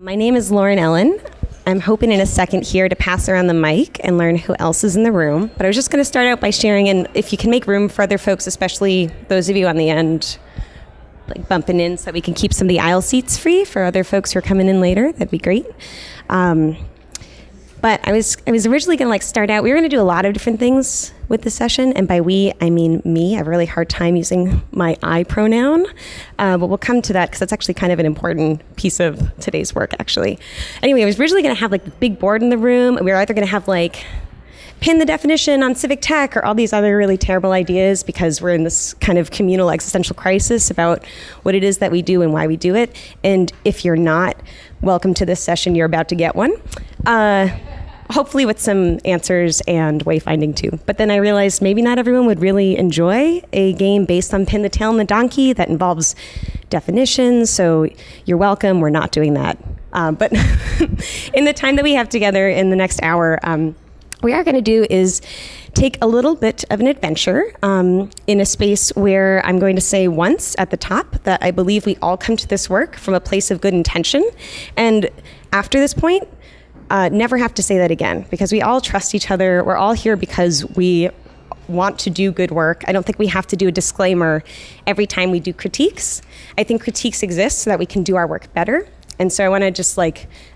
My name is Laurenellen. I'm hoping in a second here to pass around the mic and learn who else is in the room. But I was just going to start out by sharing, and if you can make room for other folks, especially those of you on the end, like bumping in so that we can keep some of the aisle seats free for other folks who are coming in later, that'd be great. But I was originally going to start out, we were going to do a lot of different things with this session, and by we, I mean me. I have a really hard time using my I pronoun, but we'll come to that because that's actually kind of an important piece of today's work, actually. Anyway, I was originally going to have the big board in the room, and we were either going to have pin the definition on civic tech or all these other really terrible ideas because we're in this kind of communal existential crisis about what it is that we do and why we do it. And if you're not, welcome to this session. You're about to get one. Hopefully with some answers and wayfinding too. But then I realized maybe not everyone would really enjoy a game based on pin the tail on the donkey that involves definitions. So you're welcome. We're not doing that. But in the time that we have together in the next hour, what we are going to do is take a little bit of an adventure in a space where I'm going to say once at the top that I believe we all come to this work from a place of good intention. And after this point, never have to say that again, because we all trust each other. We're all here because we want to do good work. I don't think we have to do a disclaimer every time we do critiques. I think critiques exist so that we can do our work better. And so I want to just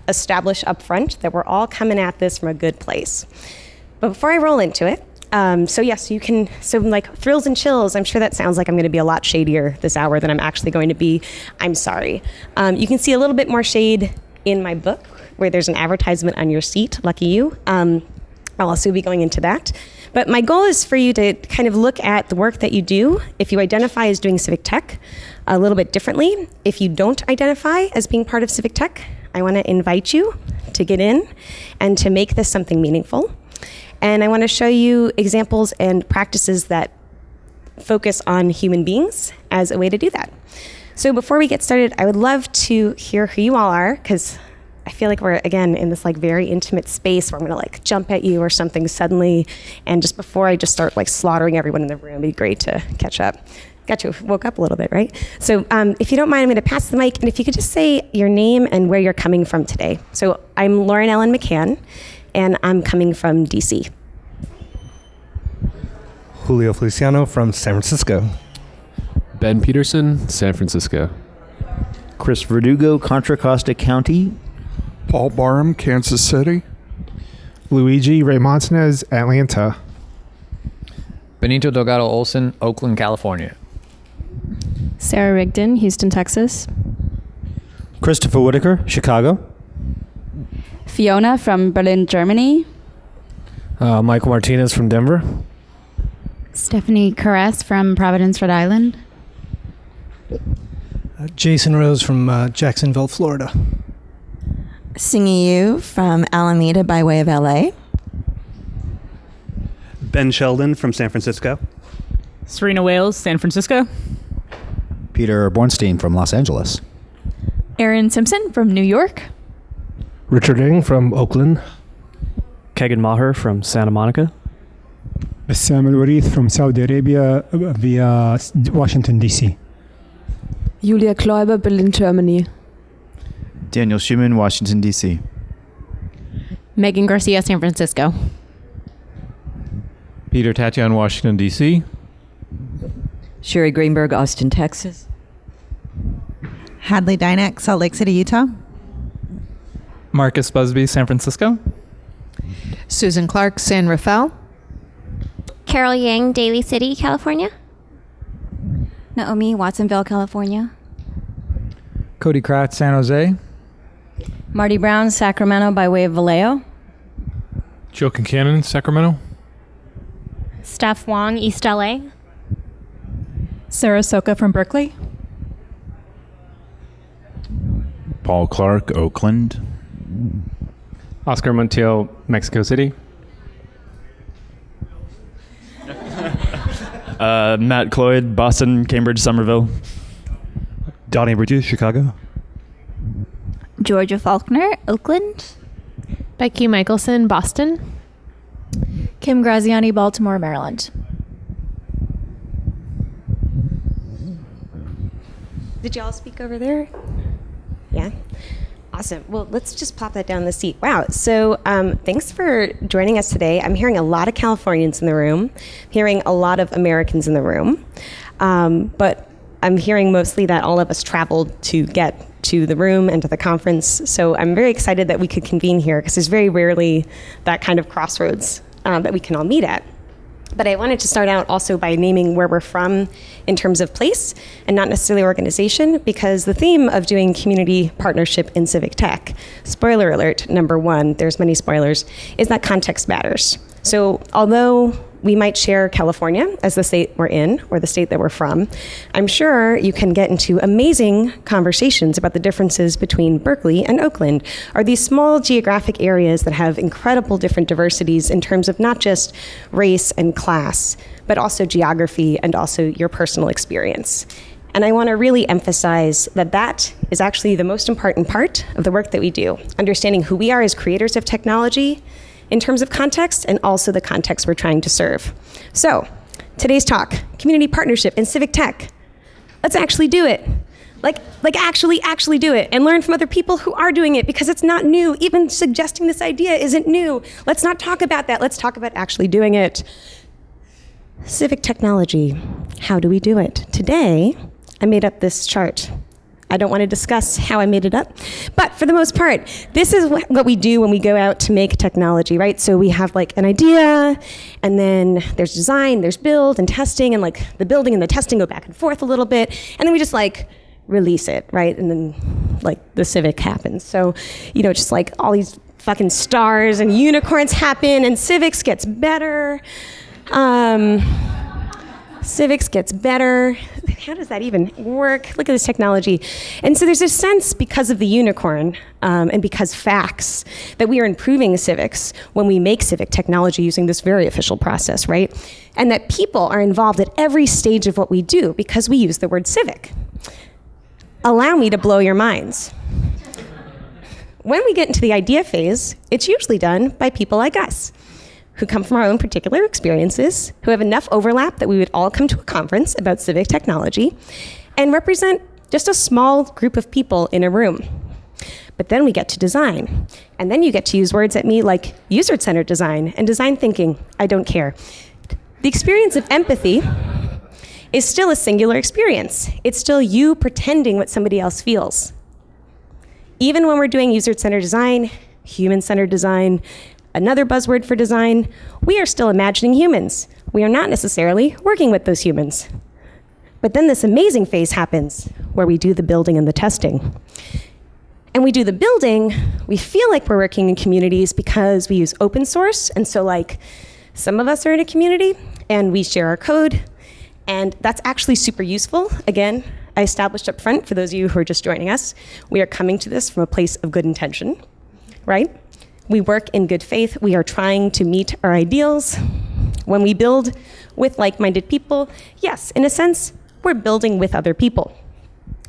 establish up front that we're all coming at this from a good place. But before I roll into it, thrills and chills, I'm sure that sounds like I'm going to be a lot shadier this hour than I'm actually going to be. I'm sorry. You can see a little bit more shade in my book, where there's an advertisement on your seat. Lucky you. I'll also be going into that. But my goal is for you to kind of look at the work that you do if you identify as doing civic tech a little bit differently. If you don't identify as being part of civic tech, I want to invite you to get in and to make this something meaningful. And I want to show you examples and practices that focus on human beings as a way to do that. So before we get started, I would love to hear who you all are, because I feel like we're, again, in this very intimate space where I'm going to jump at you or something suddenly. And just before I just start slaughtering everyone in the room, it'd be great to catch up. Got you woke up a little bit, right? So if you don't mind, I'm going to pass the mic. And if you could just say your name and where you're coming from today. So I'm Laurenellen McCann, and I'm coming from DC. Julio Feliciano from San Francisco. Ben Peterson, San Francisco. Chris Verdugo, Contra Costa County. Paul Barham, Kansas City. Luigi Ray Montanez, Atlanta. Benito Delgado Olson, Oakland, California. Sarah Rigdon, Houston, Texas. Christopher Whitaker, Chicago. Fiona from Berlin, Germany. Michael Martinez from Denver. Stephanie Caress from Providence, Rhode Island. Jason Rose from Jacksonville, Florida. Singing you from Alameda by way of LA. Ben Sheldon from San Francisco. Serena Wales, San Francisco. Peter Bornstein from Los Angeles. Aaron Simpson from New York. Richard Ng from Oakland. Kegan Maher from Santa Monica. Bassam Al-Warith from Saudi Arabia via Washington, D.C. Julia Kläuber, Berlin, Germany. Daniel Schumann, Washington, D.C. Megan Garcia, San Francisco. Peter Tatian, Washington, D.C. Sherry Greenberg, Austin, Texas. Hadley Dynack, Salt Lake City, Utah. Marcus Busby, San Francisco. Susan Clark, San Rafael. Carol Yang, Daly City, California. Naomi, Watsonville, California. Cody Kratz, San Jose. Marty Brown, Sacramento by way of Vallejo. Joe Kincannon, Sacramento. Steph Wong, East LA. Sarah Soka from Berkeley. Paul Clark, Oakland. Oscar Montiel, Mexico City. Matt Cloyd, Boston, Cambridge, Somerville. Donnie Bridges, Chicago. Georgia Faulkner, Oakland. Becky Michelson, Boston. Kim Graziani, Baltimore, Maryland. Did y'all speak over there? Yeah? Awesome. Well, let's just plop that down the seat. Wow. So thanks for joining us today. I'm hearing a lot of Californians in the room, hearing a lot of Americans in the room, but I'm hearing mostly that all of us traveled to get to the room and to the conference. So I'm very excited that we could convene here because there's very rarely that kind of crossroads that we can all meet at. But I wanted to start out also by naming where we're from in terms of place and not necessarily organization, because the theme of doing community partnership in civic tech, spoiler alert, number one, there's many spoilers, is that context matters. So although we might share California as the state we're in or the state that we're from, I'm sure you can get into amazing conversations about the differences between Berkeley and Oakland, or these small geographic areas that have incredible different diversities in terms of not just race and class, but also geography and also your personal experience. And I want to really emphasize that that is actually the most important part of the work that we do, understanding who we are as creators of technology in terms of context and also the context we're trying to serve. So today's talk, community partnership in civic tech. Let's actually do it. Like actually do it and learn from other people who are doing it, because it's not new. Even suggesting this idea isn't new. Let's not talk about that. Let's talk about actually doing it. Civic technology, how do we do it? Today, I made up this chart. I don't want to discuss how I made it up, but for the most part, this is what we do when we go out to make technology, right? So we have like an idea, and then there's design, there's build and testing, and like the building and the testing go back and forth a little bit, and then we just like release it, right? And then like the Civic happens. So, you know, just like all these fucking stars and unicorns happen, and Civics gets better. Civics gets better. How does that even work? Look at this technology. And so there's a sense, because of the unicorn and because facts, that we are improving civics when we make civic technology using this very official process, right? And that people are involved at every stage of what we do because we use the word civic. Allow me to blow your minds. When we get into the idea phase, it's usually done by people like us, who come from our own particular experiences, who have enough overlap that we would all come to a conference about civic technology and represent just a small group of people in a room. But then we get to design. And then you get to use words at me like user-centered design and design thinking. I don't care. The experience of empathy is still a singular experience. It's still you pretending what somebody else feels. Even when we're doing user-centered design, human-centered design, another buzzword for design, we are still imagining humans. We are not necessarily working with those humans. But then this amazing phase happens where we do the building and the testing. And we do the building, we feel like we're working in communities because we use open source. And so like some of us are in a community and we share our code. And that's actually super useful. Again, I established up front for those of you who are just joining us, we are coming to this from a place of good intention, right? We work in good faith. We are trying to meet our ideals. When we build with like-minded people, yes, in a sense, we're building with other people.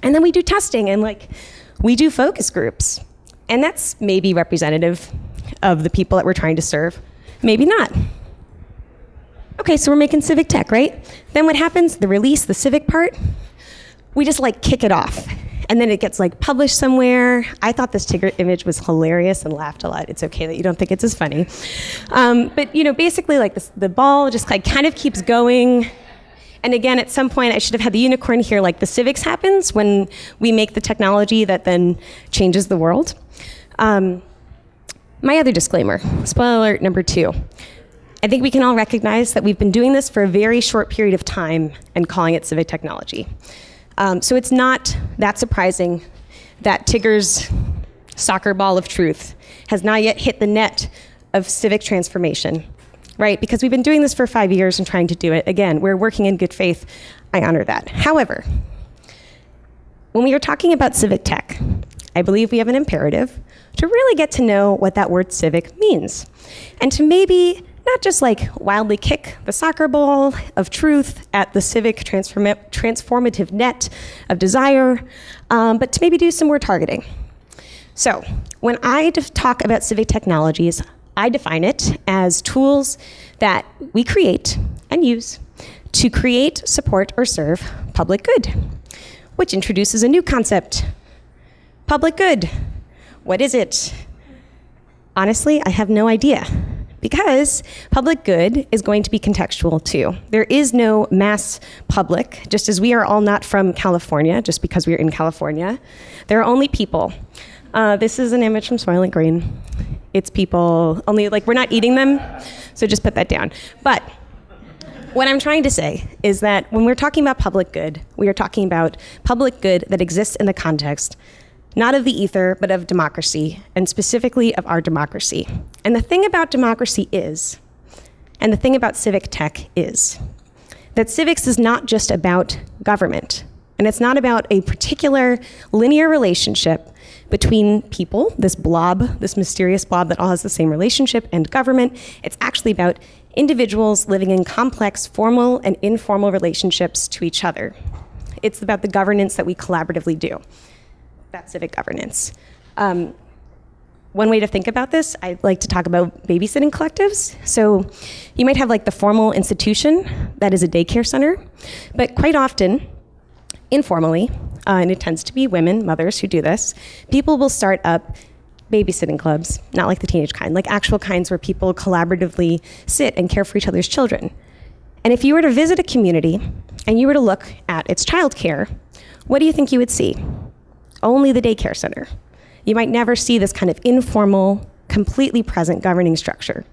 And then we do testing and like we do focus groups. And that's maybe representative of the people that we're trying to serve. Maybe not. Okay, so we're making civic tech, right? Then what happens? The release, the civic part, we just like kick it off. And then it gets like published somewhere. I thought this Tigger image was hilarious and laughed a lot. It's okay that you don't think it's as funny. But you know, basically like the ball just like kind of keeps going. And again, at some point I should have had the unicorn here, like the civics happens when we make the technology that then changes the world. My other disclaimer, spoiler alert number 2. I think we can all recognize that we've been doing this for a very short period of time and calling it civic technology. So it's not that surprising that Tigger's soccer ball of truth has not yet hit the net of civic transformation, right? Because we've been doing this for 5 years and trying to do it. Again, we're working in good faith. I honor that. However, when we are talking about civic tech, I believe we have an imperative to really get to know what that word civic means, and to maybe not just like wildly kick the soccer ball of truth at the civic transformative net of desire, but to maybe do some more targeting. So when I talk about civic technologies, I define it as tools that we create and use to create, support, or serve public good, which introduces a new concept, public good. What is it? Honestly, I have no idea, because public good is going to be contextual too. There is no mass public, just as we are all not from California, just because we are in California. There are only people. This is an image from Soylent Green. It's people, only like we're not eating them, so just put that down. But what I'm trying to say is that when we're talking about public good, we are talking about public good that exists in the context not of the ether, but of democracy, and specifically of our democracy. And the thing about democracy is, and the thing about civic tech is, that civics is not just about government, and it's not about a particular linear relationship between people, this blob, this mysterious blob that all has the same relationship, and government. It's actually about individuals living in complex formal and informal relationships to each other. It's about the governance that we collaboratively do. That's civic governance. One way to think about this, I'd like to talk about babysitting collectives. So you might have like the formal institution that is a daycare center, but quite often, informally, and it tends to be women, mothers who do this, people will start up babysitting clubs, not like the teenage kind, like actual kinds where people collaboratively sit and care for each other's children. And if you were to visit a community and you were to look at its childcare, what do you think you would see? Only the daycare center. You might never see this kind of informal, completely present governing structure.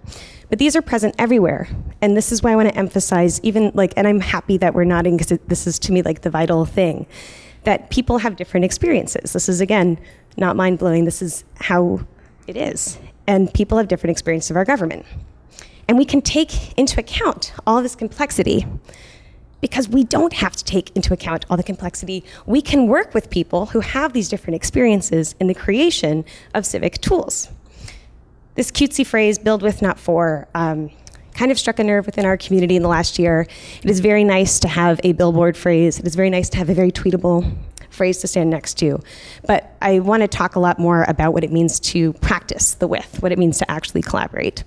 But these are present everywhere. And this is why I want to emphasize even like, and I'm happy that we're nodding because this is to me like the vital thing, that people have different experiences. This is, again, not mind-blowing. This is how it is. And people have different experiences of our government. And we can take into account all of this complexity because we don't have to take into account all the complexity. We can work with people who have these different experiences in the creation of civic tools. This cutesy phrase, build with, not for, kind of struck a nerve within our community in the last year. It is very nice to have a billboard phrase. It is very nice to have a very tweetable phrase to stand next to. But I want to talk a lot more about what it means to practice the with, what it means to actually collaborate.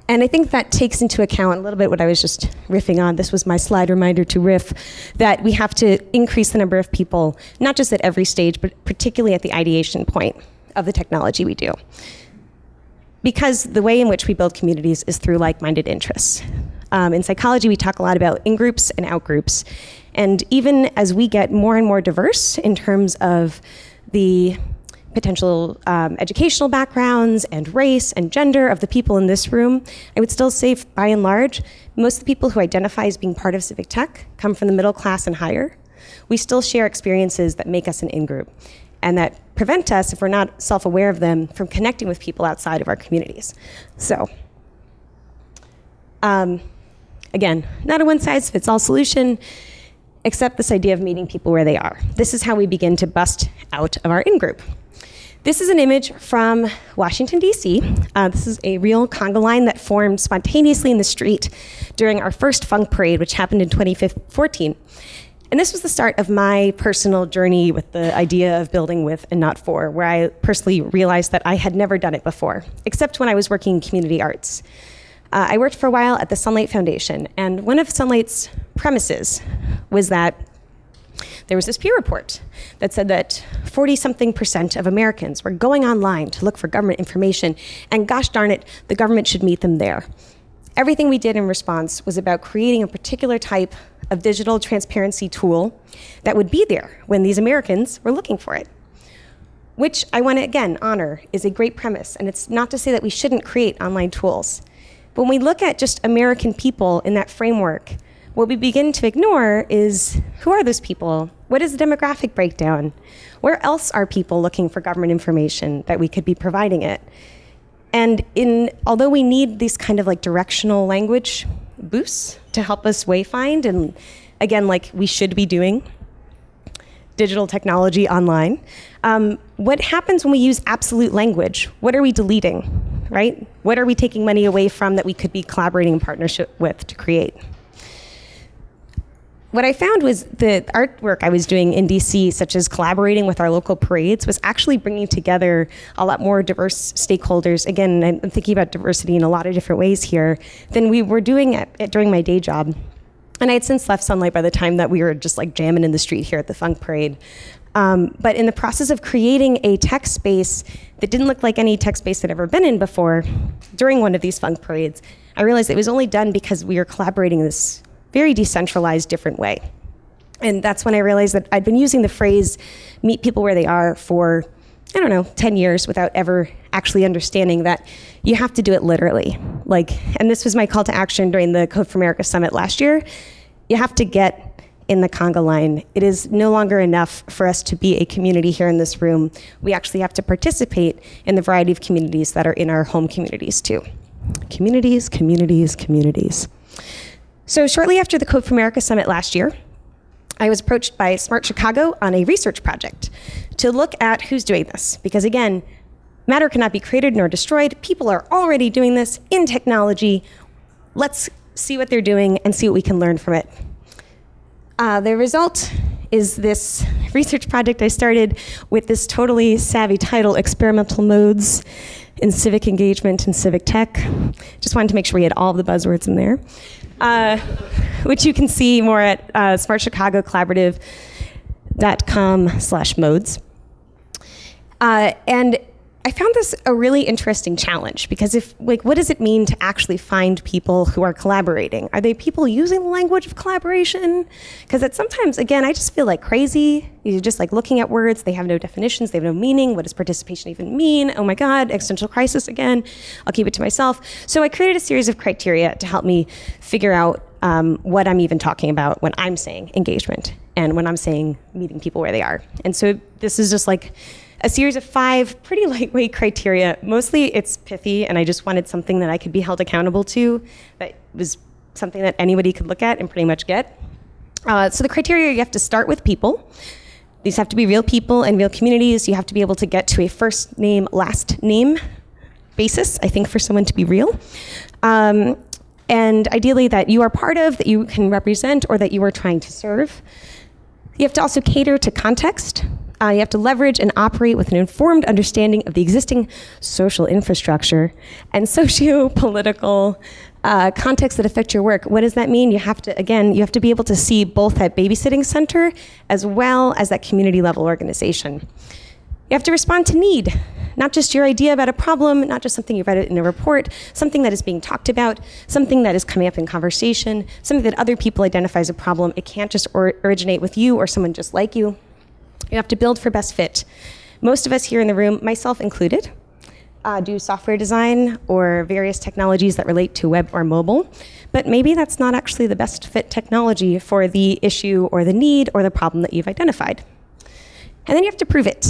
And I think that takes into account a little bit what I was just riffing on. This was my slide reminder to riff, that we have to increase the number of people, not just at every stage, but particularly at the ideation point of the technology we do. Because the way in which we build communities is through like-minded interests. In psychology, we talk a lot about in-groups and out-groups. And even as we get more and more diverse in terms of the potential educational backgrounds and race and gender of the people in this room, I would still say, by and large, most of the people who identify as being part of civic tech come from the middle class and higher. We still share experiences that make us an in-group and that prevent us, if we're not self-aware of them, from connecting with people outside of our communities. So, again, not a one-size-fits-all solution, except this idea of meeting people where they are. This is how we begin to bust out of our in-group. This is an image from Washington, D.C. This is a real conga line that formed spontaneously in the street during our first funk parade, which happened in 2014. And this was the start of my personal journey with the idea of building with and not for, where I personally realized that I had never done it before, except when I was working in community arts. I worked for a while at the Sunlight Foundation, and one of Sunlight's premises was that there was this Pew report that said that 40-something% of Americans were going online to look for government information, and gosh darn it, the government should meet them there. Everything we did in response was about creating a particular type of digital transparency tool that would be there when these Americans were looking for it, which I want to, again, honor is a great premise. And it's not to say that we shouldn't create online tools. But when we look at just American people in that framework, what we begin to ignore is, who are those people? What is the demographic breakdown? Where else are people looking for government information that we could be providing it? And although we need these kind of like directional language boosts to help us wayfind, and again, like we should be doing digital technology online, what happens when we use absolute language? What are we deleting, right? What are we taking money away from that we could be collaborating in partnership with to create? What I found was the artwork I was doing in DC, such as collaborating with our local parades, was actually bringing together a lot more diverse stakeholders. Again, I'm thinking about diversity in a lot of different ways here than we were doing it during my day job. And I had since left Sunlight by the time that we were just like jamming in the street here at the Funk Parade. But in the process of creating a tech space that didn't look like any tech space I'd ever been in before, during one of these funk parades, I realized it was only done because we were collaborating in this very decentralized, different way. And that's when I realized that I'd been using the phrase, meet people where they are, for, 10 years without ever actually understanding that you have to do it literally. And this was my call to action during the Code for America Summit last year. You have to get in the conga line. It is no longer enough for us to be a community here in this room. We actually have to participate in the variety of communities that are in our home communities too. Communities, communities, communities. So shortly after the Code for America Summit last year, I was approached by Smart Chicago on a research project to look at who's doing this. Because again, matter cannot be created nor destroyed. People are already doing this in technology. Let's see what they're doing and see what we can learn from it. The result is this research project I started with this totally savvy title, Experimental Modes in Civic Engagement and Civic Tech. Just wanted to make sure we had all of the buzzwords in there, which you can see more at smartchicagocollaborative.com/modes. And I found this a really interesting challenge because what does it mean to actually find people who are collaborating? Are they people using the language of collaboration? Because sometimes, again, I just feel like crazy. You're just looking at words, they have no definitions, they have no meaning. What does participation even mean? Oh my God, existential crisis again. I'll keep it to myself. So I created a series of criteria to help me figure out what I'm even talking about when I'm saying engagement and when I'm saying meeting people where they are. And so this is just a series of 5 pretty lightweight criteria. Mostly it's pithy, and I just wanted something that I could be held accountable to, that was something that anybody could look at and pretty much get. So the criteria, you have to start with people. These have to be real people and real communities. You have to be able to get to a first name, last name basis, I think, for someone to be real. And ideally that you are part of, that you can represent, or that you are trying to serve. You have to also cater to context. You have to leverage and operate with an informed understanding of the existing social infrastructure and socio-political contexts that affect your work. What does that mean? You have to be able to see both that babysitting center as well as that community level organization. You have to respond to need, not just your idea about a problem, not just something you read in a report, something that is being talked about, something that is coming up in conversation, something that other people identify as a problem. It can't just originate with you or someone just like you. You have to build for best fit. Most of us here in the room, myself included, do software design or various technologies that relate to web or mobile, but maybe that's not actually the best fit technology for the issue or the need or the problem that you've identified. And then you have to prove it.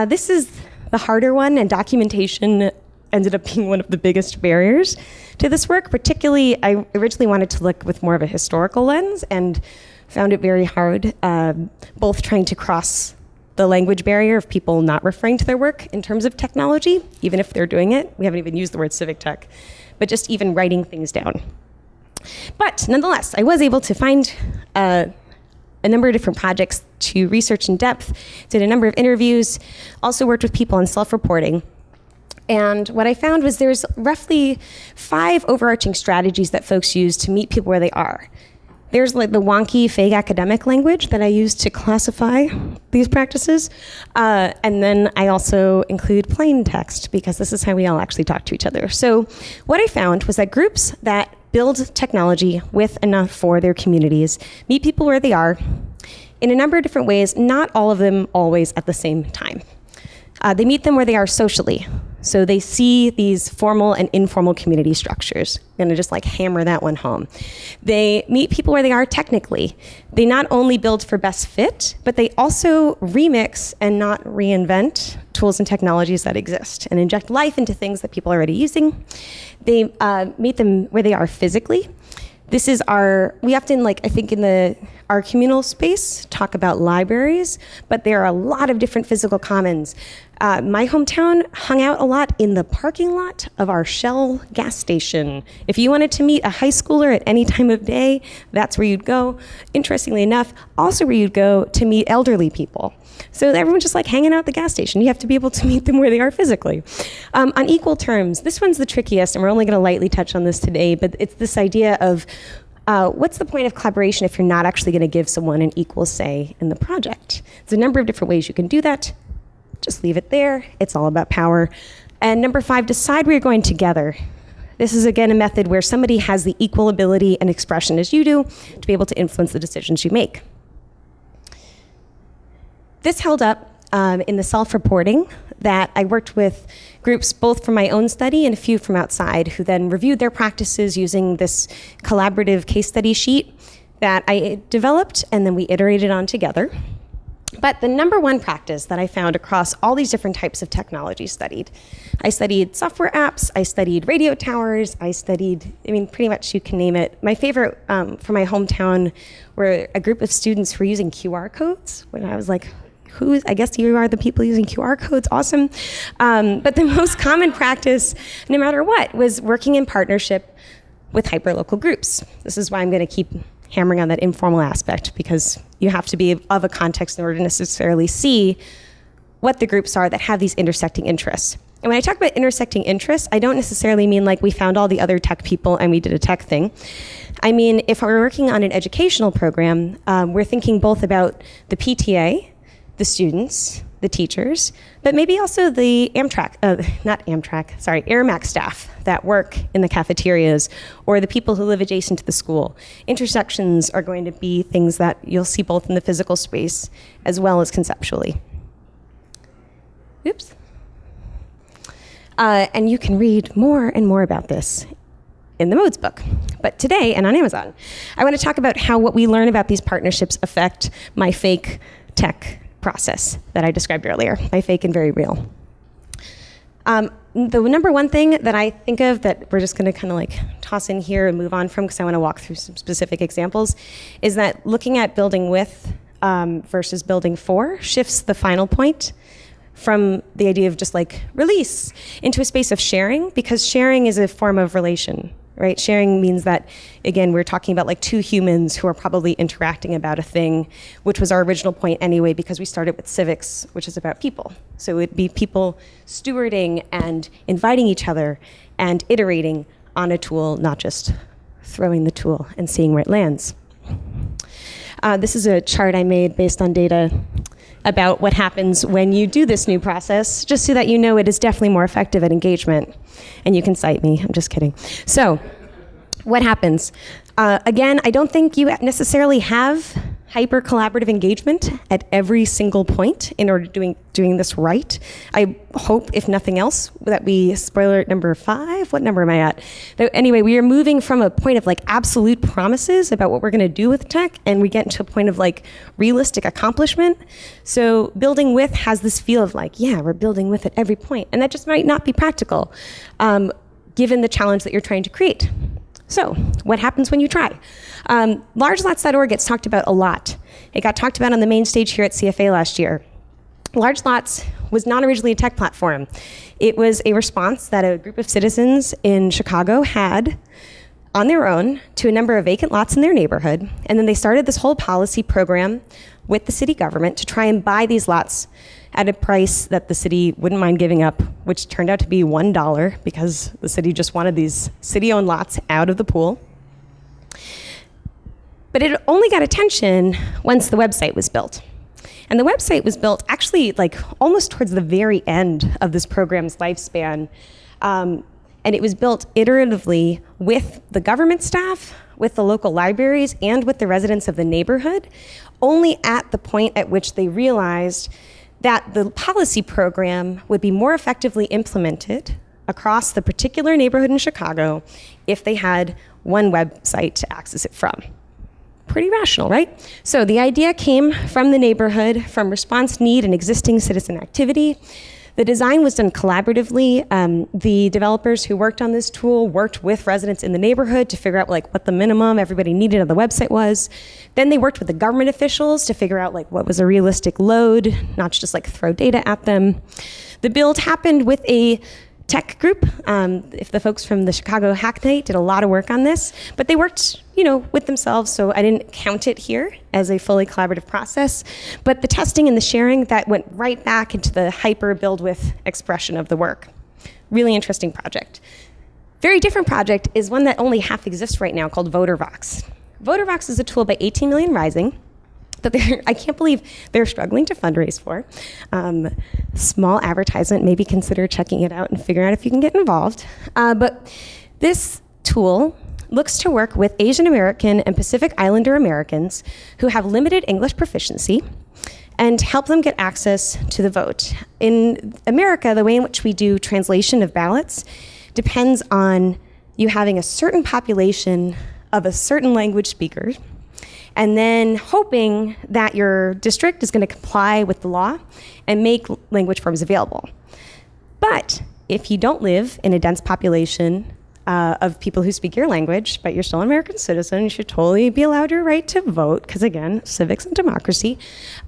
This is the harder one, and documentation ended up being one of the biggest barriers to this work. Particularly, I originally wanted to look with more of a historical lens and found it very hard, both trying to cross the language barrier of people not referring to their work in terms of technology, even if they're doing it. We haven't even used the word civic tech, but just even writing things down. But nonetheless, I was able to find a number of different projects to research in depth, did a number of interviews, also worked with people on self-reporting. And what I found was there's roughly 5 overarching strategies that folks use to meet people where they are. There's the wonky, fake academic language that I use to classify these practices. And then I also include plain text, because this is how we all actually talk to each other. So what I found was that groups that build technology with enough for their communities meet people where they are in a number of different ways, not all of them always at the same time. They meet them where they are socially. So they see these formal and informal community structures. I'm gonna just hammer that one home. They meet people where they are technically. They not only build for best fit, but they also remix and not reinvent tools and technologies that exist and inject life into things that people are already using. They meet them where they are physically. This is we often, I think in our communal space, talk about libraries, but there are a lot of different physical commons. My hometown hung out a lot in the parking lot of our Shell gas station. If you wanted to meet a high schooler at any time of day, that's where you'd go. Interestingly enough, also where you'd go to meet elderly people. So everyone's just hanging out at the gas station. You have to be able to meet them where they are physically. On equal terms, this one's the trickiest, and we're only going to lightly touch on this today, but it's this idea of what's the point of collaboration if you're not actually going to give someone an equal say in the project? There's a number of different ways you can do that. Just leave it there. It's all about power. And number 5, decide where you're going together. This is, again, a method where somebody has the equal ability and expression as you do to be able to influence the decisions you make. This held up in the self-reporting that I worked with groups both from my own study and a few from outside who then reviewed their practices using this collaborative case study sheet that I developed and then we iterated on together. But the number one practice that I found across all these different types of technology studied, I studied software apps, I studied radio towers, I studied, pretty much you can name it. My favorite from my hometown were a group of students who were using QR codes when I was like, I guess you are the people using QR codes, awesome. But the most common practice, no matter what, was working in partnership with hyperlocal groups. This is why I'm going to keep hammering on that informal aspect, because you have to be of a context in order to necessarily see what the groups are that have these intersecting interests. And when I talk about intersecting interests, I don't necessarily mean like we found all the other tech people and we did a tech thing. I mean, if we're working on an educational program, we're thinking both about the PTA, the students, the teachers, but maybe also the Airmax staff that work in the cafeterias or the people who live adjacent to the school. Intersections are going to be things that you'll see both in the physical space as well as conceptually. Oops. And you can read more and more about this in the Modes book. But today, and on Amazon, I want to talk about how what we learn about these partnerships affect my fake tech process that I described earlier, my fake and very real. The number one thing that I think of that we're just going to kind of like toss in here and move on from, because I want to walk through some specific examples, is that looking at building with versus building for shifts the final point from the idea of just like release into a space of sharing, because sharing is a form of relation, right? Sharing means that, again, we're talking about like two humans who are probably interacting about a thing, which was our original point anyway, because we started with civics, which is about people. So it would be people stewarding and inviting each other and iterating on a tool, not just throwing the tool and seeing where it lands. This is a chart I made based on data about what happens when you do this new process, just so that you know it is definitely more effective at engagement. And you can cite me, I'm just kidding. So, what happens? Again, I don't think you necessarily have hyper collaborative engagement at every single point in order to doing this right. I hope, if nothing else, that we, spoiler number 5, what number am I at? But anyway, we are moving from a point of like absolute promises about what we're going to do with tech, and we get into a point of like realistic accomplishment. So building with has this feel of like, yeah, we're building with at every point, and that just might not be practical, given the challenge that you're trying to create. So, what happens when you try? LargeLots.org gets talked about a lot. It got talked about on the main stage here at CFA last year. Large Lots was not originally a tech platform. It was a response that a group of citizens in Chicago had on their own to a number of vacant lots in their neighborhood, and then they started this whole policy program with the city government to try and buy these lots at a price that the city wouldn't mind giving up, which turned out to be $1 because the city just wanted these city-owned lots out of the pool. But it only got attention once the website was built. And the website was built actually like almost towards the very end of this program's lifespan. And it was built iteratively with the government staff, with the local libraries, and with the residents of the neighborhood, only at the point at which they realized that the policy program would be more effectively implemented across the particular neighborhood in Chicago if they had one website to access it from. Pretty rational, right? So the idea came from the neighborhood, from response need and existing citizen activity. The design was done collaboratively. The developers who worked on this tool worked with residents in the neighborhood to figure out like what the minimum everybody needed on the website was. Then they worked with the government officials to figure out like what was a realistic load, not just like throw data at them. The build happened with a tech group. If the folks from the Chicago Hack Night did a lot of work on this, but they worked, with themselves, so I didn't count it here as a fully collaborative process. But the testing and the sharing, that went right back into the hyper build with expression of the work. Really interesting project. Very different project is one that only half exists right now called VoterBox. VoterBox is a tool by 18 Million Rising that I can't believe they're struggling to fundraise for. Small advertisement, maybe consider checking it out and figuring out if you can get involved. But this tool looks to work with Asian American and Pacific Islander Americans who have limited English proficiency and help them get access to the vote. In America, the way in which we do translation of ballots depends on you having a certain population of a certain language speaker, and then hoping that your district is going to comply with the law and make language forms available. But if you don't live in a dense population of people who speak your language, but you're still an American citizen, you should totally be allowed your right to vote, because again, civics and democracy.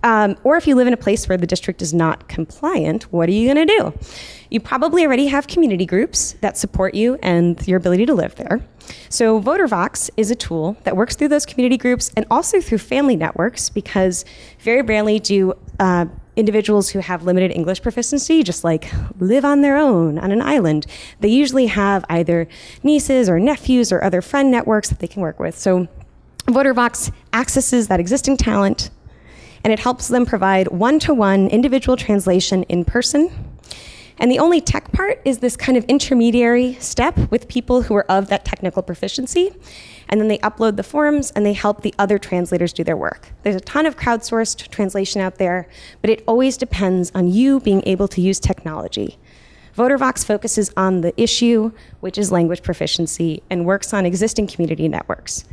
Or if you live in a place where the district is not compliant, what are you going to do? You probably already have community groups that support you and your ability to live there. So VoterBox is a tool that works through those community groups and also through family networks, because very rarely do individuals who have limited English proficiency just like live on their own on an island. They usually have either nieces or nephews or other friend networks that they can work with. So VoterBox accesses that existing talent, and it helps them provide one-to-one individual translation in person. And the only tech part is this kind of intermediary step with people who are of that technical proficiency. And then they upload the forms and they help the other translators do their work. There's a ton of crowdsourced translation out there, but it always depends on you being able to use technology. VoterBox focuses on the issue, which is language proficiency, and works on existing community networks.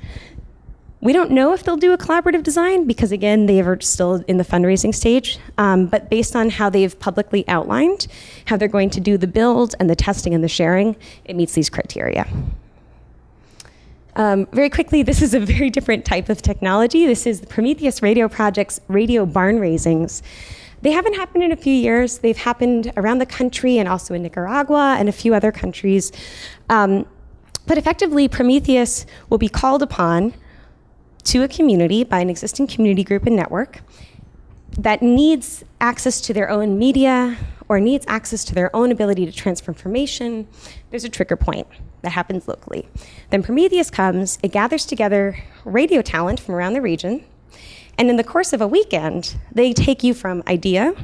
We don't know if they'll do a collaborative design because, again, they are still in the fundraising stage. But based on how they've publicly outlined how they're going to do the build and the testing and the sharing, it meets these criteria. Very quickly, this is a very different type of technology. This is the Prometheus Radio Project's radio barn raisings. They haven't happened in a few years. They've happened around the country and also in Nicaragua and a few other countries. But effectively, Prometheus will be called upon to a community by an existing community group and network that needs access to their own media or needs access to their own ability to transfer information. There's a trigger point that happens locally. Then Prometheus comes, it gathers together radio talent from around the region, and in the course of a weekend, they take you from idea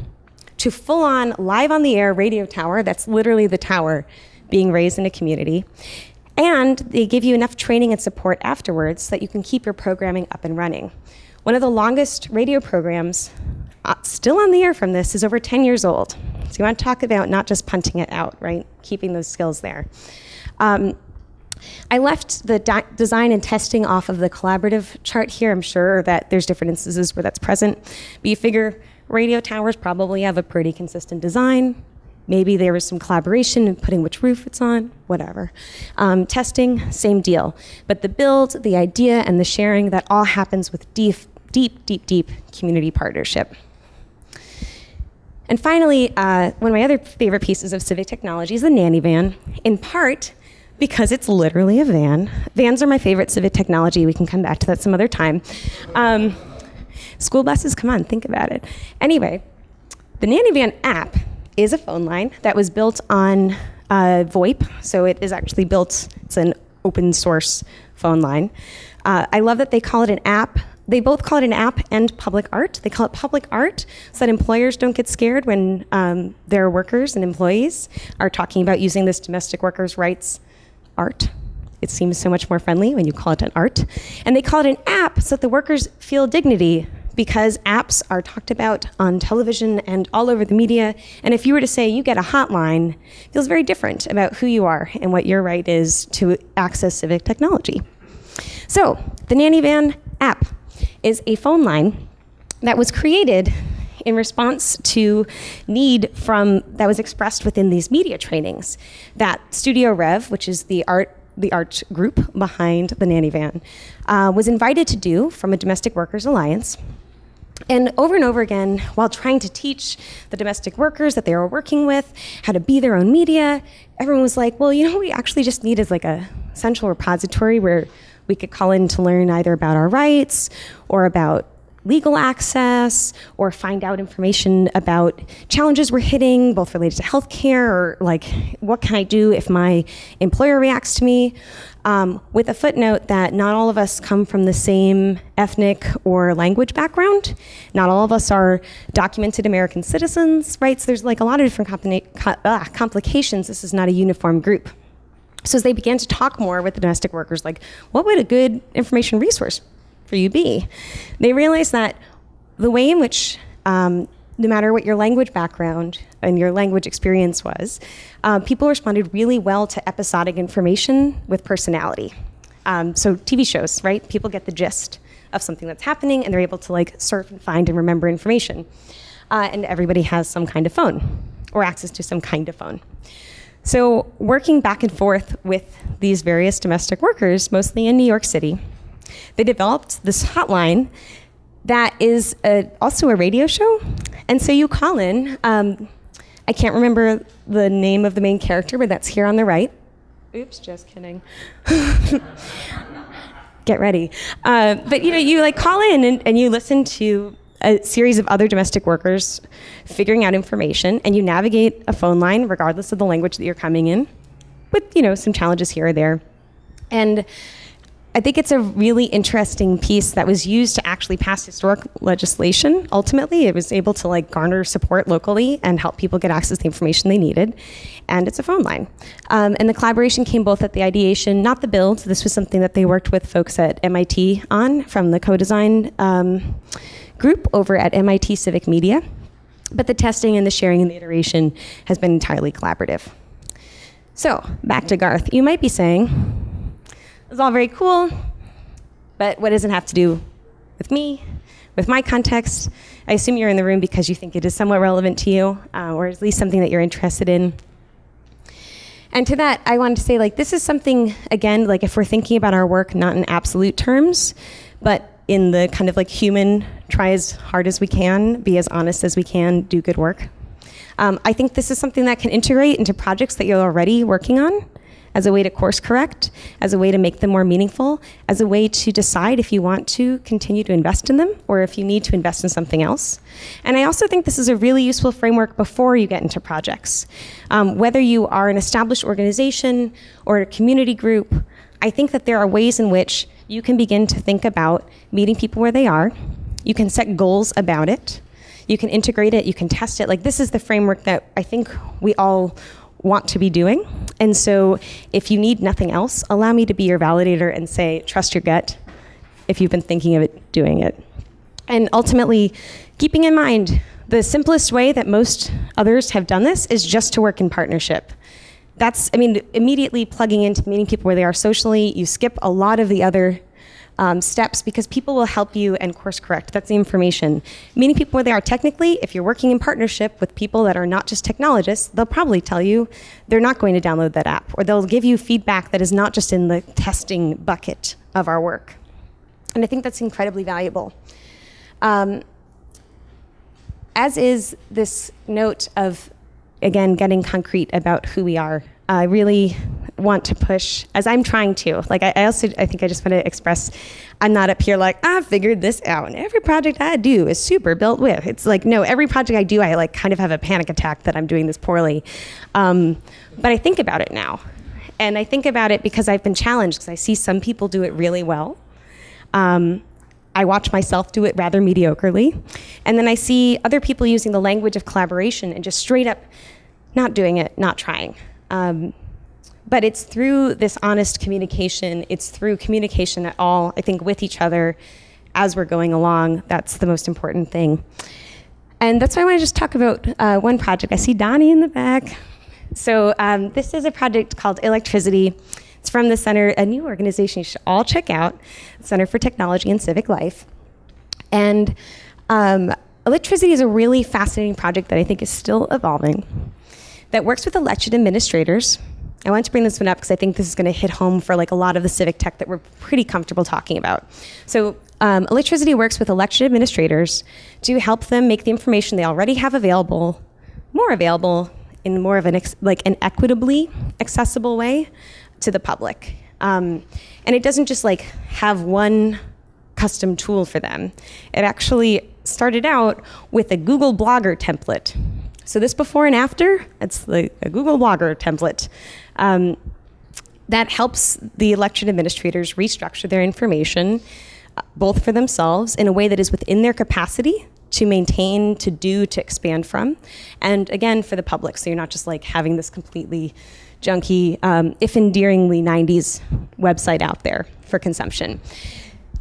to full-on live on the air radio tower. That's literally the tower being raised in a community. And they give you enough training and support afterwards so that you can keep your programming up and running. One of the longest radio programs still on the air from this is over 10 years old. So you want to talk about not just punting it out, right? Keeping those skills there. I left the design and testing off of the collaborative chart here. I'm sure that there's different instances where that's present. But you figure radio towers probably have a pretty consistent design. Maybe there was some collaboration in putting which roof it's on, whatever. Testing, same deal. But the build, the idea, and the sharing, that all happens with deep community partnership. And finally, one of my other favorite pieces of Civic Technology is the Nanny Van, in part because it's literally a van. Vans are my favorite Civic Technology. We can come back to that some other time. School buses, come on, think about it. Anyway, the Nanny Van app is a phone line that was built on VoIP. So it is actually built, it's an open source phone line. I love that they call it an app. They both call it an app and public art. They call it public art so that employers don't get scared when their workers and employees are talking about using this domestic workers' rights art. It seems so much more friendly when you call it an art. And they call it an app so that the workers feel dignity, because apps are talked about on television and all over the media. And if you were to say you get a hotline, it feels very different about who you are and what your right is to access civic technology. So the Nanny Van app is a phone line that was created in response to need that was expressed within these media trainings that Studio Rev, which is the art group behind the Nanny Van, was invited to do from a Domestic Workers Alliance. And over again, while trying to teach the domestic workers that they were working with how to be their own media, everyone was like, well, what we actually just need is like a central repository where we could call in to learn either about our rights or about legal access or find out information about challenges we're hitting, both related to healthcare or like, what can I do if my employer reacts to me? With a footnote that not all of us come from the same ethnic or language background. Not all of us are documented American citizens, right? So there's like a lot of different complications. This is not a uniform group. So as they began to talk more with the domestic workers, like, what would a good information resource for you be? They realized that the way in which, no matter what your language background and your language experience was, people responded really well to episodic information with personality. So TV shows, right? People get the gist of something that's happening and they're able to like surf and find and remember information. And everybody has some kind of phone or access to some kind of phone. So working back and forth with these various domestic workers, mostly in New York City, they developed this hotline that is also a radio show. And so you call in, I can't remember the name of the main character, but that's here on the right. Oops, just kidding. Get ready. But you like call in and you listen to a series of other domestic workers figuring out information, and you navigate a phone line regardless of the language that you're coming in with, some challenges here or there. And I think it's a really interesting piece that was used to actually pass historic legislation. Ultimately, it was able to like garner support locally and help people get access to the information they needed. And it's a phone line. And the collaboration came both at the ideation, not the build. This was something that they worked with folks at MIT on from the co-design group over at MIT Civic Media. But the testing and the sharing and the iteration has been entirely collaborative. So back to Garth. You might be saying, it's all very cool, but what does it have to do with me, with my context? I assume you're in the room because you think it is somewhat relevant to you, or at least something that you're interested in. And to that, I wanted to say, like, this is something, again, like if we're thinking about our work, not in absolute terms, but in the kind of like human, try as hard as we can, be as honest as we can, do good work. I think this is something that can integrate into projects that you're already working on as a way to course correct, as a way to make them more meaningful, as a way to decide if you want to continue to invest in them or if you need to invest in something else. And I also think this is a really useful framework before you get into projects. Whether you are an established organization or a community group, I think that there are ways in which you can begin to think about meeting people where they are. You can set goals about it. You can integrate it, you can test it. Like, this is the framework that I think we all want to be doing. And so if you need nothing else, allow me to be your validator and say, trust your gut if you've been thinking of it, doing it. And ultimately, keeping in mind, the simplest way that most others have done this is just to work in partnership. That's, immediately plugging into meeting people where they are socially, you skip a lot of the other steps because people will help you and course correct. That's the information. Meeting people where they are technically, if you're working in partnership with people that are not just technologists, they'll probably tell you they're not going to download that app, or they'll give you feedback that is not just in the testing bucket of our work. And I think that's incredibly valuable. As is this note of, again, getting concrete about who we are. I really want to push, as I'm trying to, like I think I just want to express, I'm not up here like, I figured this out and every project I do is super built with. It's like, no, every project I do, I like kind of have a panic attack that I'm doing this poorly. But I think about it now. And I think about it because I've been challenged, because I see some people do it really well. I watch myself do it rather mediocrely. And then I see other people using the language of collaboration and just straight up not doing it, not trying. But it's through this honest communication, it's through communication at all, I think, with each other as we're going along. That's the most important thing. And that's why I want to just talk about one project. I see Donnie in the back. So this is a project called Electricity. It's from the center, a new organization you should all check out, Center for Technology and Civic Life. And Electricity is a really fascinating project that I think is still evolving, that works with elected administrators. I want to bring this one up because I think this is going to hit home for like a lot of the civic tech that we're pretty comfortable talking about. So Electricity works with elected administrators to help them make the information they already have available more available in more of an equitably accessible way to the public. And it doesn't just like have one custom tool for them. It actually started out with a Google Blogger template. So this before and after, it's a Google Blogger template that helps the election administrators restructure their information, both for themselves in a way that is within their capacity to maintain, to do, to expand from, and again, for the public. So you're not just like having this completely junky, if endearingly 90s website out there for consumption.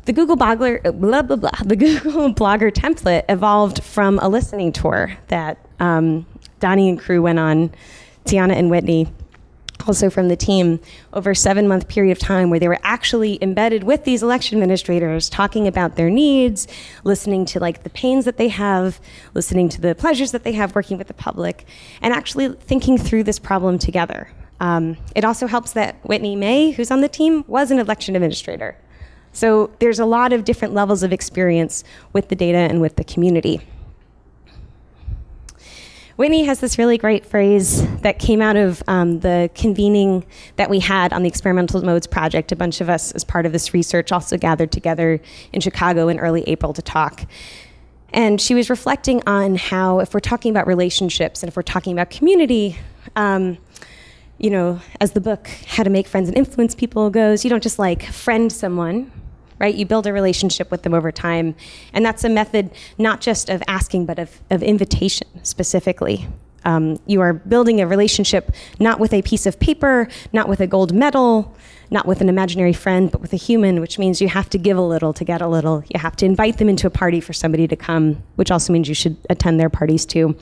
The Google Blogger, the Google Blogger template evolved from a listening tour that Donnie and crew went on, Tiana and Whitney, also from the team, over a 7-month period of time where they were actually embedded with these election administrators, talking about their needs, listening to like the pains that they have, listening to the pleasures that they have working with the public, and actually thinking through this problem together. It also helps that Whitney May, who's on the team, was an election administrator. So there's a lot of different levels of experience with the data and with the community. Whitney has this really great phrase that came out of the convening that we had on the Experimental Modes project. A bunch of us, as part of this research, also gathered together in Chicago in early April to talk. And she was reflecting on how, if we're talking about relationships and if we're talking about community, you know, as the book How to Make Friends and Influence People goes, you don't just like friend someone, right? You build a relationship with them over time. And that's a method not just of asking, but of invitation specifically. You are building a relationship not with a piece of paper, not with a gold medal, not with an imaginary friend, but with a human, which means you have to give a little to get a little. You have to invite them into a party for somebody to come, which also means you should attend their parties too.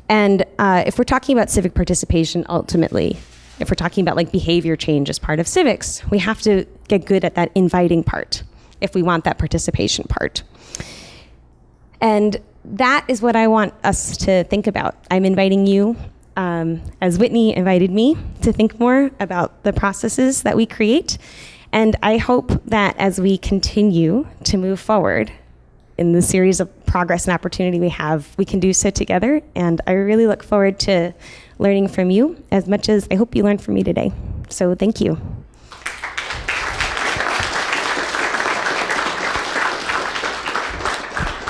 And if we're talking about civic participation, ultimately, if we're talking about like behavior change as part of civics, we have to get good at that inviting part if we want that participation part. And that is what I want us to think about. I'm inviting you, as Whitney invited me, to think more about the processes that we create. And I hope that as we continue to move forward in the series of progress and opportunity we have, we can do so together. And I really look forward to learning from you as much as I hope you learned from me today. So thank you.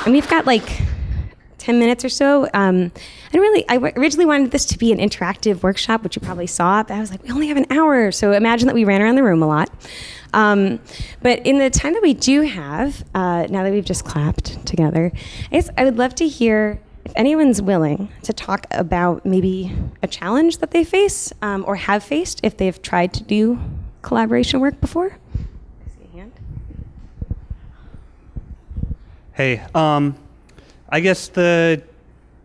And we've got like 10 minutes or so. I originally wanted this to be an interactive workshop, which you probably saw, but I was like, we only have an hour. So imagine that we ran around the room a lot. But in the time that we do have, now that we've just clapped together, I would love to hear if anyone's willing to talk about maybe a challenge that they face or have faced if they've tried to do collaboration work before. I see a hand. Hey, I guess the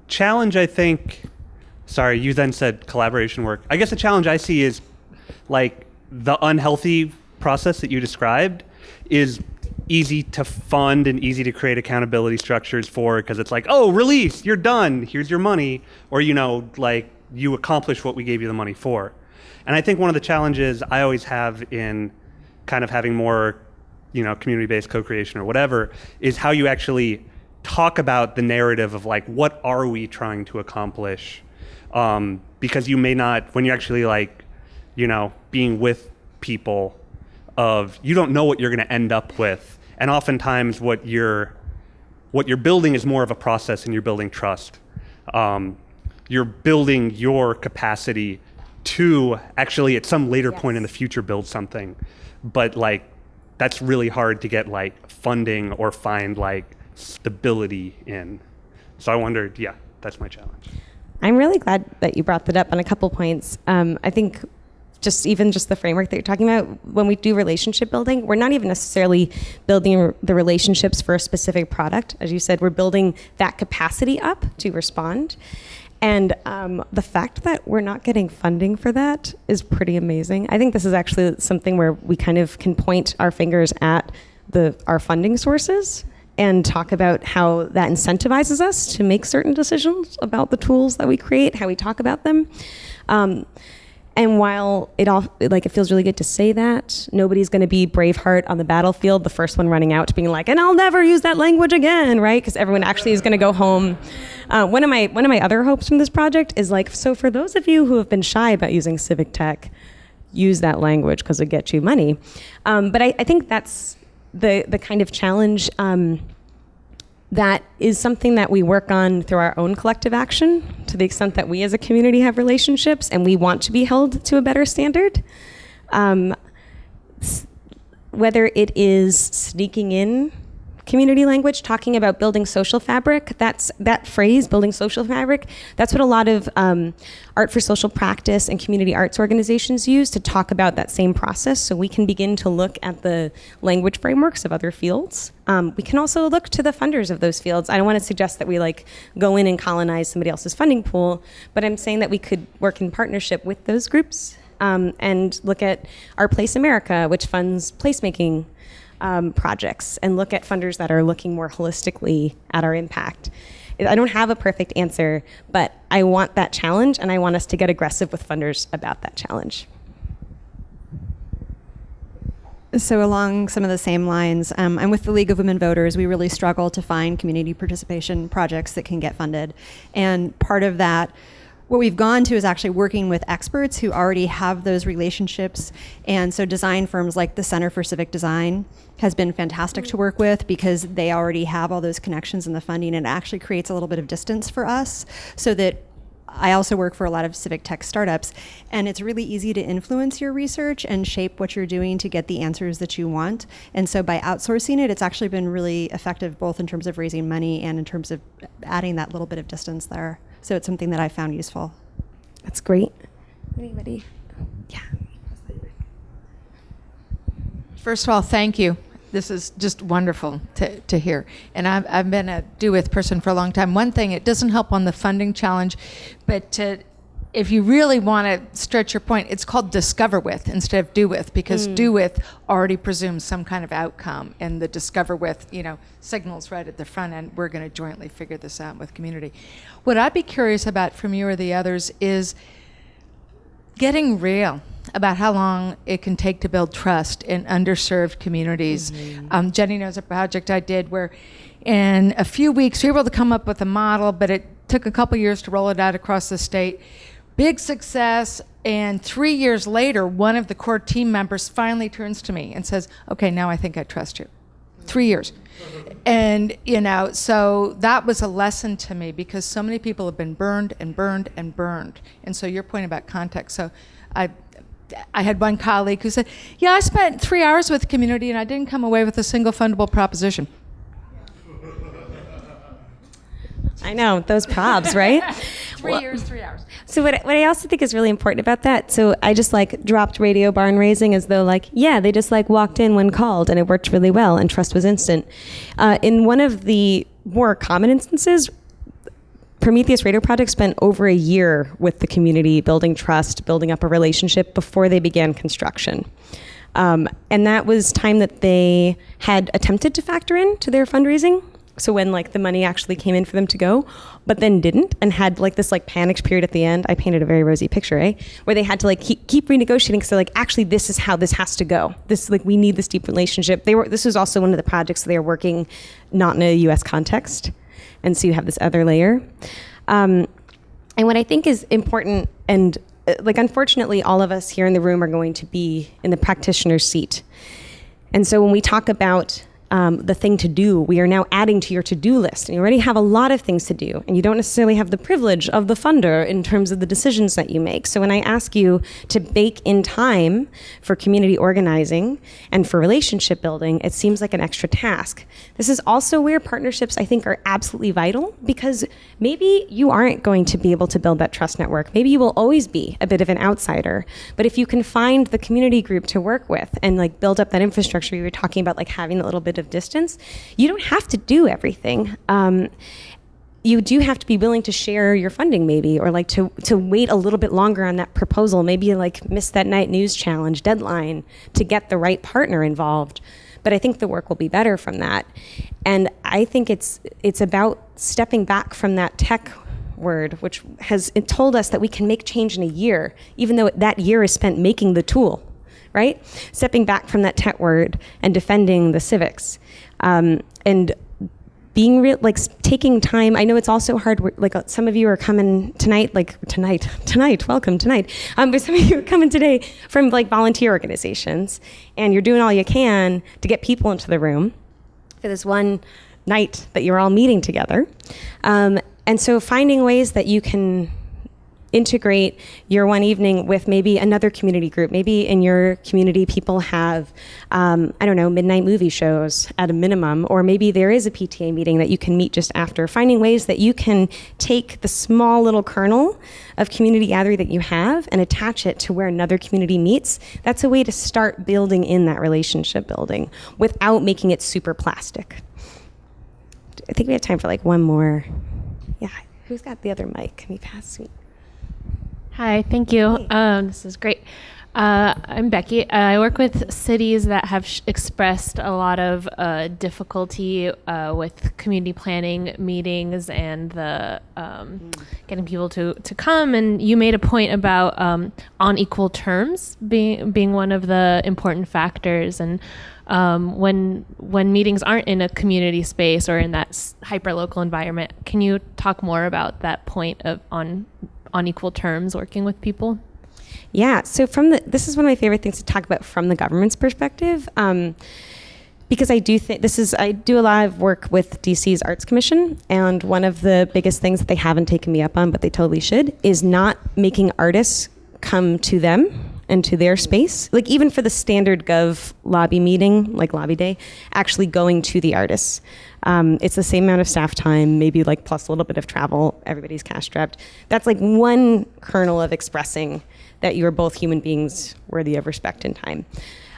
challenge sorry, you then said collaboration work. I guess the challenge I see is like the unhealthy process that you described is easy to fund and easy to create accountability structures for, because it's like, oh, release, you're done, here's your money, or, you know, like you accomplished what we gave you the money for. And I think one of the challenges I always have in kind of having more, you know, community-based co-creation or whatever is how you actually talk about the narrative of like, what are we trying to accomplish? Because you may not, when you're actually like, you know, being with people, you don't know what you're going to end up with, and oftentimes what you're building is more of a process, and you're building trust. You're building your capacity to actually at some later point in the future build something, but like that's really hard to get like funding or find like stability in. So I wondered, yeah, that's my challenge. I'm really glad that you brought that up on a couple points. I think just the framework that you're talking about, when we do relationship building, we're not even necessarily building the relationships for a specific product. As you said, we're building that capacity up to respond. And the fact that we're not getting funding for that is pretty amazing. I think this is actually something where we kind of can point our fingers at our funding sources and talk about how that incentivizes us to make certain decisions about the tools that we create, how we talk about them. And while it feels really good to say that, nobody's going to be Braveheart on the battlefield, the first one running out, being like, and I'll never use that language again, right? Because everyone actually is going to go home. One of my other hopes from this project is like, so for those of you who have been shy about using civic tech, use that language because it gets you money. But I think that's the kind of challenge that is something that we work on through our own collective action, to the extent that we as a community have relationships and we want to be held to a better standard. Whether it is sneaking in community language, talking about building social fabric, that phrase, building social fabric, that's what a lot of art for social practice and community arts organizations use to talk about that same process, so we can begin to look at the language frameworks of other fields. We can also look to the funders of those fields. I don't want to suggest that we go in and colonize somebody else's funding pool, but I'm saying that we could work in partnership with those groups and look at Our Place America, which funds placemaking projects, and look at funders that are looking more holistically at our impact. I don't have a perfect answer, but I want that challenge, and I want us to get aggressive with funders about that challenge. So along some of the same lines, I'm with the League of Women Voters. We really struggle to find community participation projects that can get funded. And part of that, what we've gone to is actually working with experts who already have those relationships. And so design firms like the Center for Civic Design has been fantastic to work with, because they already have all those connections in the funding, and it actually creates a little bit of distance for us, so that I also work for a lot of civic tech startups, and it's really easy to influence your research and shape what you're doing to get the answers that you want. And so by outsourcing it, it's actually been really effective, both in terms of raising money and in terms of adding that little bit of distance there. So it's something that I found useful. That's great. Anybody? Yeah. First of all, thank you. This is just wonderful to hear. And I've been a do with person for a long time. One thing, it doesn't help on the funding challenge, but if you really want to stretch your point, it's called discover with instead of do with, because do with already presumes some kind of outcome, and the discover with, signals right at the front end, we're going to jointly figure this out with community. What I'd be curious about from you or the others is getting real about how long it can take to build trust in underserved communities. Jenny knows a project I did where in a few weeks we were able to come up with a model, but it took a couple years to roll it out across the state. Big success, and 3 years later, one of the core team members finally turns to me and says, okay, now I think I trust you. 3 years. And, so that was a lesson to me, because so many people have been burned and burned and burned. And so your point about context, so I had one colleague who said, I spent 3 hours with the community and I didn't come away with a single fundable proposition. I know, those probs, right? 3 years, 3 hours. So what I also think is really important about that, so I just dropped radio barn raising as though they just walked in when called, and it worked really well, and trust was instant. In one of the more common instances, Prometheus Radio Project spent over a year with the community building trust, building up a relationship before they began construction. And that was time that they had attempted to factor into their fundraising. So when the money actually came in for them to go, but then didn't, and had this panicked period at the end. I painted a very rosy picture, where they had to keep renegotiating, because they're actually, this is how this has to go. This we need this deep relationship. This was also one of the projects they were working not in a U.S. context, and so you have this other layer. And what I think is important, and unfortunately all of us here in the room are going to be in the practitioner's seat. And so when we talk about the thing to do, we are now adding to your to-do list, and you already have a lot of things to do, and you don't necessarily have the privilege of the funder in terms of the decisions that you make. So when I ask you to bake in time for community organizing and for relationship building, it seems like an extra task. This is also where partnerships, I think, are absolutely vital, because maybe you aren't going to be able to build that trust network. Maybe you will always be a bit of an outsider, but if you can find the community group to work with and build up that infrastructure, you were talking about having that little bit of distance, you don't have to do everything. You do have to be willing to share your funding, maybe, or to wait a little bit longer on that proposal. Maybe you miss that night news challenge deadline to get the right partner involved. But I think the work will be better from that. And I think it's about stepping back from that tech word, which has told us that we can make change in a year, even though that year is spent making the tool. Right? Stepping back from that tech word and defending the civics. And being real, like taking time. I know it's also hard. Like some of you are coming tonight, welcome tonight. But some of you are coming today from like volunteer organizations, and you're doing all you can to get people into the room for this one night that you're all meeting together. And so finding ways that you can integrate your one evening with maybe another community group. Maybe in your community people have, midnight movie shows at a minimum, or maybe there is a PTA meeting that you can meet just after. Finding ways that you can take the small little kernel of community gathering that you have and attach it to where another community meets. That's a way to start building in that relationship building without making it super plastic. I think we have time for like one more. Yeah, who's got the other mic? Can you pass me? Hi, thank you. This is great. I'm Becky. I work with cities that have expressed a lot of difficulty with community planning meetings and the getting people to come. And you made a point about on equal terms being one of the important factors. And when meetings aren't in a community space or in that hyperlocal environment, can you talk more about that point of on equal terms working with people? Yeah, so this is one of my favorite things to talk about from the government's perspective, because I do think I do a lot of work with DC's Arts Commission, and one of the biggest things that they haven't taken me up on, but they totally should, is not making artists come to them and to their space. Like even for the standard Gov lobby meeting, like lobby day, actually going to the artists. It's the same amount of staff time, maybe like plus a little bit of travel, everybody's cash strapped. That's like one kernel of expressing that you are both human beings worthy of respect and time.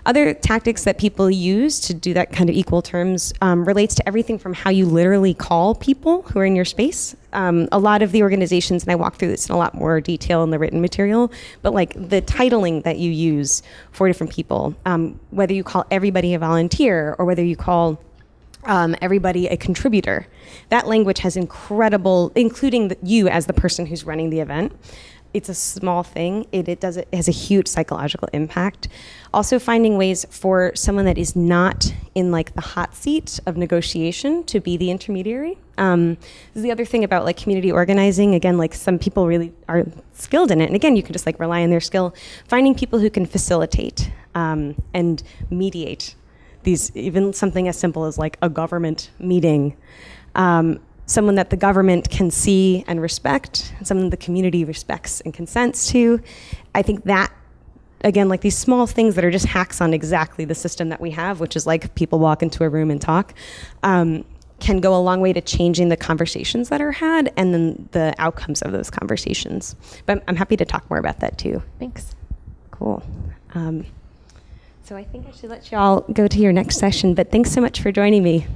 Other tactics that people use to do that kind of equal terms relates to everything from how you literally call people who are in your space. A lot of the organizations, and I walk through this in a lot more detail in the written material, but like the titling that you use for different people, whether you call everybody a volunteer or whether you call everybody a contributor, that language has incredible, including you as the person who's running the event. It's a small thing. It has a huge psychological impact. Also finding ways for someone that is not in like the hot seat of negotiation to be the intermediary. This is the other thing about like community organizing. Again, like some people really are skilled in it. And again, you can just like rely on their skill. Finding people who can facilitate and mediate these, even something as simple as like a government meeting. Someone that the government can see and respect, someone the community respects and consents to. I think that, again, like these small things that are just hacks on exactly the system that we have, which is like people walk into a room and talk, can go a long way to changing the conversations that are had and then the outcomes of those conversations. But I'm happy to talk more about that too. Thanks. Cool. So I think I should let you all go to your next session, but thanks so much for joining me.